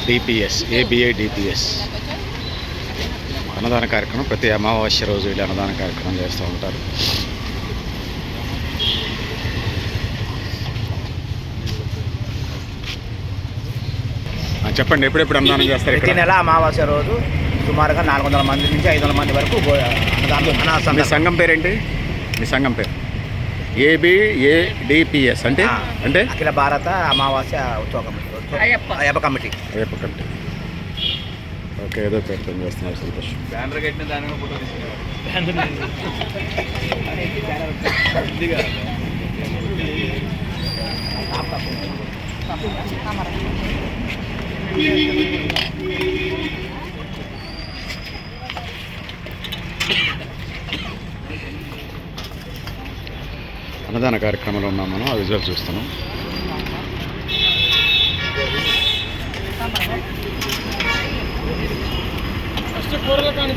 ఏబిఏడిపిఎస్ అన్నదాన కార్యక్రమం. ప్రతి అమావాస్య రోజు వీళ్ళు అన్నదాన కార్యక్రమం చేస్తూ ఉంటారు. చెప్పండి, ఎప్పుడెప్పుడు అన్నదానం చేస్తారు? ప్రతి నెల అమావాస్య రోజు సుమారుగా 400 మంది నుంచి 500 మంది వరకు మీ సంఘం పేరేంటి? మీ సంఘం పేరు ఏబిఏడిపిఎస్ అంటే అంటే అఖిల భారత అమావాస్య ఉత్సవ committee, Ayyappa committee. Ayyappa committee. Okay, ఏదో పేరుతో చేస్తున్నారు. సంతోషం. బ్యానర్ కట్టిన దాని ఫోటో అన్నదాన కార్యక్రమంలో ఉన్నాం మనం. ఆ విజువల్ చూస్తున్నాం. ఫస్ట్ కూరగాయలు